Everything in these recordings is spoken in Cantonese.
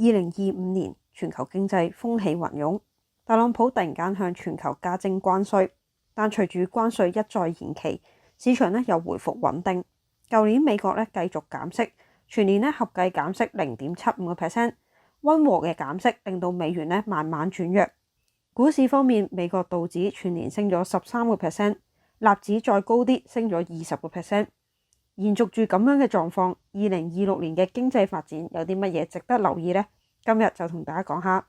2025年全球經濟風起雲湧，特朗普突然間向全球加徵關稅，但隨住關稅一再延期，市場又回復穩定。舊年美國繼續減息，全年合計減息0.75%，溫和嘅減息令到美元慢慢轉弱。股市方面，美國道指全年升咗13%，納指再高啲升咗20%。延續住咁樣嘅狀況，2026年嘅經濟發展有啲乜嘢值得留意呢？今日就同大家講下。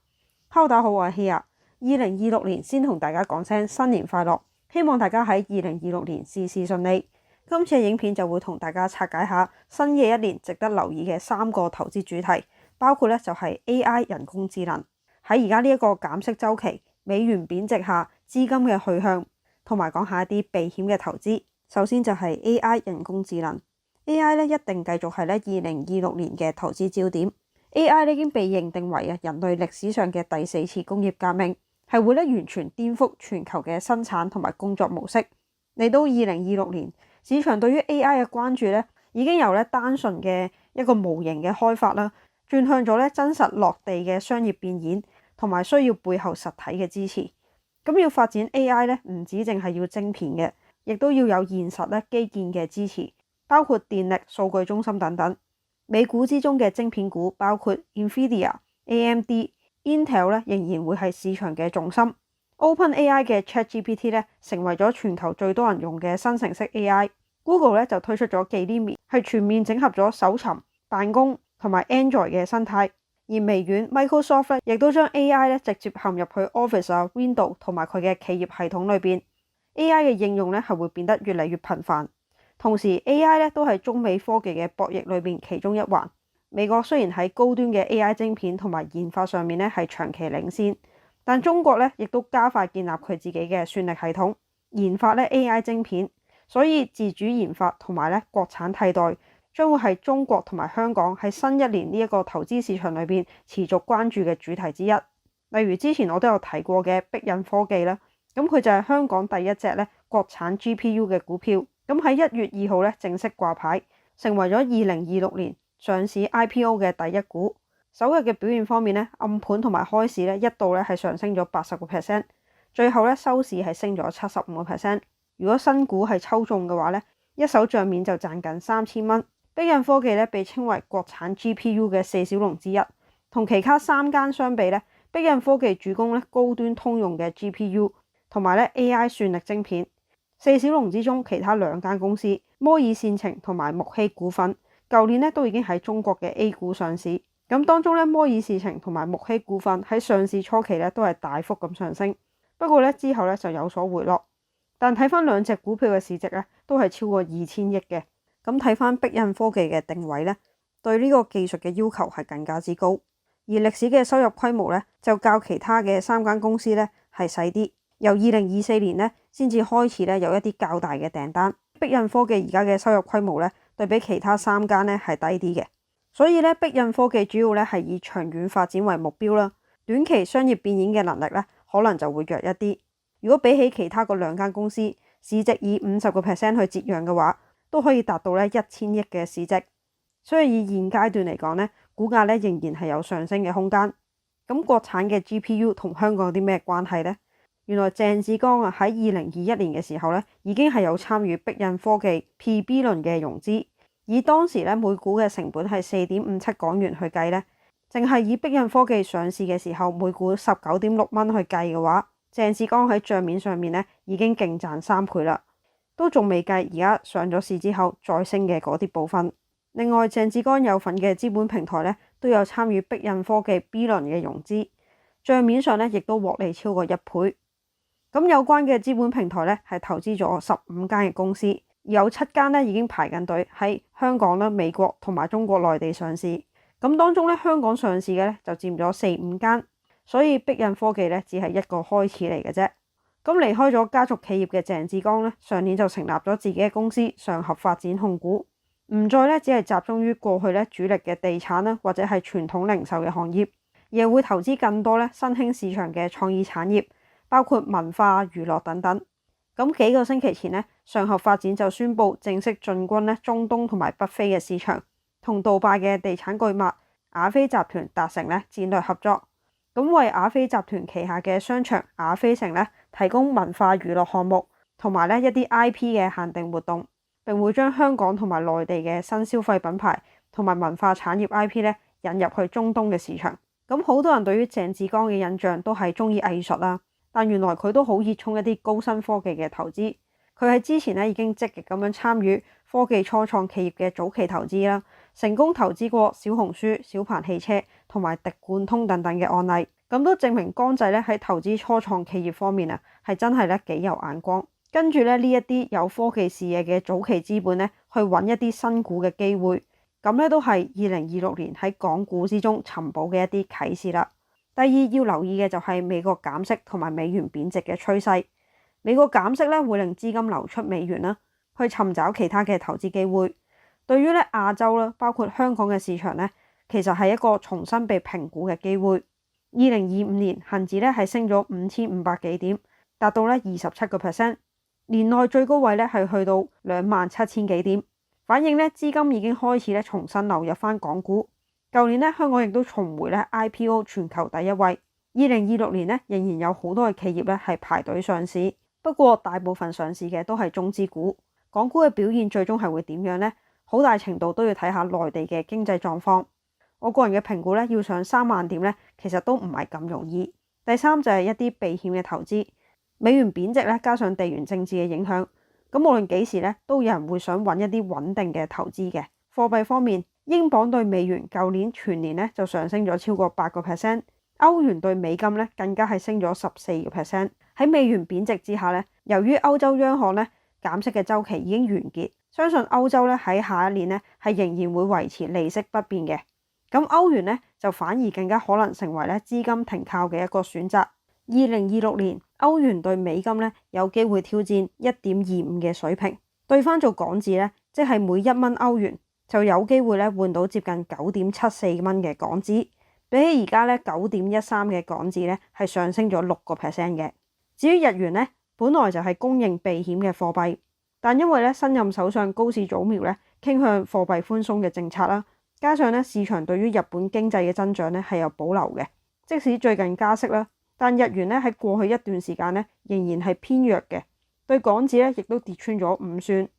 Hello，大家好，我係希亞。2026年先同大家講聲新年快樂，希望大家喺2026年事事順利。今次嘅影片就會同大家拆解下新嘅一年值得留意嘅3個投資主題，包括就係 AI 人工智能。喺而家呢一個減息週期，美元貶值下資金嘅去向，同埋講下一啲避險嘅投資。首先就係 AI 人工智能 ，AI 一定繼續係2026年嘅投資焦點。AI 已經被認定為人類歷史上嘅第4次工業革命，係會完全顛覆全球嘅生產同埋工作模式。嚟到2026年，市場對於 AI 嘅關注已經由單純嘅一個模型嘅開發啦，轉向咗真實落地嘅商業變現，同埋需要背後實體嘅支持。咁要發展 AI 唔止淨係要晶片嘅，亦都要有現實基建嘅支持，包括電力、數據中心等等。美股之中嘅晶片股包括 NVIDIA、AMD、Intel 仍然會係市場嘅重心。OpenAI 嘅 ChatGPT 成為咗全球最多人用嘅生成式 AI。Google 就推出咗 Gemini，係全面整合咗搜尋、辦公同埋 Android 嘅生態。而微軟 Microsoft 亦都將 AI 直接嵌入去 Office、Windows 同埋佢嘅企業系統裏邊。AI 嘅應用係會變得越嚟越頻繁。同時 AI 都係中美科技嘅博弈裏邊其中一環。美國雖然喺高端嘅 AI 晶片同埋研發上面係長期領先，但中國亦都加快建立佢自己嘅算力系統，研發AI 晶片。所以自主研發同埋國產替代將會係中國同埋香港喺新一年呢一個投資市場裏邊持續關注嘅主題之一。例如之前我都有提過嘅碧印科技啦，咁佢就係香港第一隻國產 GPU 嘅股票。咁喺1月2號正式掛牌，成為咗2026年上市 IPO 嘅第一股。首日嘅表現方面暗盤同埋開市一度係上升咗80%，最後收市係升咗75%。如果新股係抽中嘅話一手賬面就賺緊3000蚊。碧印科技被稱為國產 GPU 嘅4小龍之一，同其他3間相比碧印科技主攻高端通用嘅 GPU 同埋AI 算力晶片。4小龍之中，其他2間公司摩爾線程同埋木希股份，舊年都已經喺中國嘅 A 股上市。咁當中摩爾線程同埋木希股份喺上市初期都係大幅咁上升，不過之後就有所回落。但睇翻2隻股票嘅市值都係超過2000億嘅。咁睇翻碧印科技嘅定位對呢個技術嘅要求係更加之高，而歷史嘅收入規模就較其他嘅3間公司係細啲。由2024年先至開始有一啲較大嘅訂單。碧印科技而家嘅收入規模對比其他3間係低啲嘅，所以碧印科技主要係以長遠發展為目標啦。短期商業變現嘅能力可能就會弱一啲。如果比起其他嗰2間公司市值以50% 去折讓嘅話，都可以達到1000億嘅市值。所以以現階段嚟講股價仍然係有上升嘅空間。咁國產嘅 GPU 同香港有啲咩關係呢？原來鄭志剛喺2021年嘅時候已經係有參與碧印科技 PB 輪嘅融資，以當時每股嘅成本係4.57港元去計淨係以碧印科技上市嘅時候每股19.6蚊去計嘅話，鄭志剛喺賬面上面已經勁賺3倍啦，都仲未計而家上咗市之後再升嘅嗰啲部分。另外鄭志剛有份嘅資本平台都有參與碧印科技 B 輪嘅融資，賬面上亦都獲利超過1倍。咁有關嘅資本平台係投資咗15間嘅公司，有7間已經排緊隊喺香港美國同埋中國內地上市。咁當中香港上市嘅就佔咗4-5間，所以碧印科技只係一個開始嚟嘅啫。咁離開咗家族企業嘅鄭志剛上年就成立咗自己嘅公司上合發展控股，唔再只係集中於過去主力嘅地產或者係傳統零售嘅行業，而係會投資更多新興市場嘅創意產業，包括文化、娛樂等等。咁幾個星期前上合發展就宣布正式進軍中東同埋北非嘅市場，同杜拜嘅地產巨擘雅菲集團達成咧戰略合作，咁為雅菲集團旗下嘅商場雅菲城咧提供文化娛樂項目同埋咧一啲 IP 嘅限定活動，並會將香港同埋內地嘅新消費品牌同埋文化產業 IP 咧引入去中東嘅市場。咁好多人對於鄭志剛嘅印象都係中意藝術啦，但原來佢都好熱衷一啲高新科技嘅投資。佢喺之前咧已經積極咁樣參與科技初創企業嘅早期投資啦，成功投資過小紅書、小鵬汽車同埋滴灌通等等嘅案例，咁都證明剛仔咧喺投資初創企業方面啊係真係咧幾有眼光。跟住咧呢一啲有科技視野嘅早期資本咧去揾一啲新股嘅機會。咁咧都係2026年喺港股之中尋寶嘅一啲啟示啦。第二要留意嘅就係美國減息同埋美元貶值嘅趨勢。美國減息咧會令資金流出美元啦，去尋找其他嘅投資機會。對於咧亞洲啦，包括香港嘅市場咧，其實係一個重新被評估嘅機會。2025年恒指咧係升咗5500幾點，達到咧27%，年內最高位咧係去到27000幾點。反映咧資金已經開始咧重新流入翻港股。舊年咧香港亦都重回咧 IPO 全球第一位。2026年咧仍然有好多嘅企業咧係排隊上市，不過大部分上市嘅都係中資股。港股嘅表現最終係會點樣呢？好大程度都要睇下內地嘅經濟狀況。我個人嘅評估咧，要上3萬點咧，其實都唔係咁容易。第三就係一啲避險嘅投資，美元貶值咧，加上地緣政治嘅影響。咁無論幾時咧，都有人會想揾一啲穩定嘅投資嘅。貨幣方面，英鎊對美元舊年全年咧就上升咗超過8%，歐元對美金咧更加係升咗14%。喺美元貶值之下咧，由於歐洲央行咧減息嘅週期已經完結，相信歐洲咧喺下一年咧係仍然會維持利息不變嘅。咁歐元咧就反而更加可能成為咧資金停靠嘅一個選擇。2026年歐元對美金咧有機會挑戰1.25嘅水平，對翻做港紙咧，即係每1蚊歐元就有機會咧換到接近9.74蚊嘅港紙，比起而家咧9.13嘅港紙咧係上升咗6%嘅。至於日元咧，本來就係公認避險嘅貨幣，但因為咧新任首相高市早苗咧傾向貨幣寬鬆嘅政策啦，加上咧市場對於日本經濟嘅增長咧係有保留嘅，即使最近加息啦。但日元咧喺過去一段時間咧仍然係偏弱嘅，對港紙咧亦都跌穿咗5算，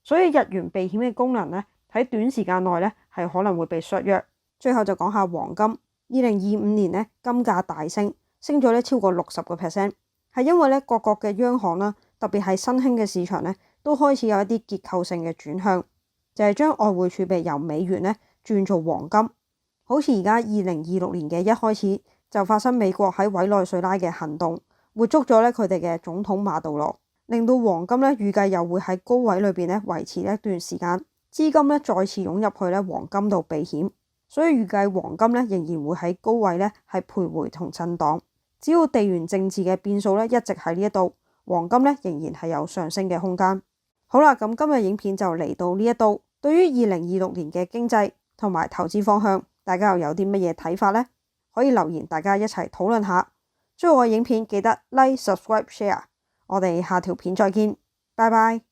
所以日元避險嘅功能咧喺短時間內咧係可能會被削弱。最後就講下黃金，2025年咧金價大升，升咗咧超過60%，係因為咧各國嘅央行啦，特別係新興嘅市場咧都開始有一啲結構性嘅轉向，就係將外匯儲備由美元咧轉做黃金。好似而家2026年嘅一開始，就發生美國喺委內瑞拉嘅行動，活捉咗咧佢哋嘅總統馬杜羅，令到黃金咧預計又會喺高位裏邊咧維持一段時間，資金咧再次湧入去咧黃金度避險，所以預計黃金咧仍然會喺高位咧係徘徊同震盪。只要地緣政治嘅變數咧一直喺呢一度，黃金咧仍然係有上升嘅空間。好啦，咁今日影片就嚟到呢一度。對於2026年嘅經濟同埋投資方向，大家又有啲乜嘢睇法呢？可以留言，大家一齊討論下。鍾意我嘅影片記得 Like、Subscribe、Share。我哋下條片再見，拜拜。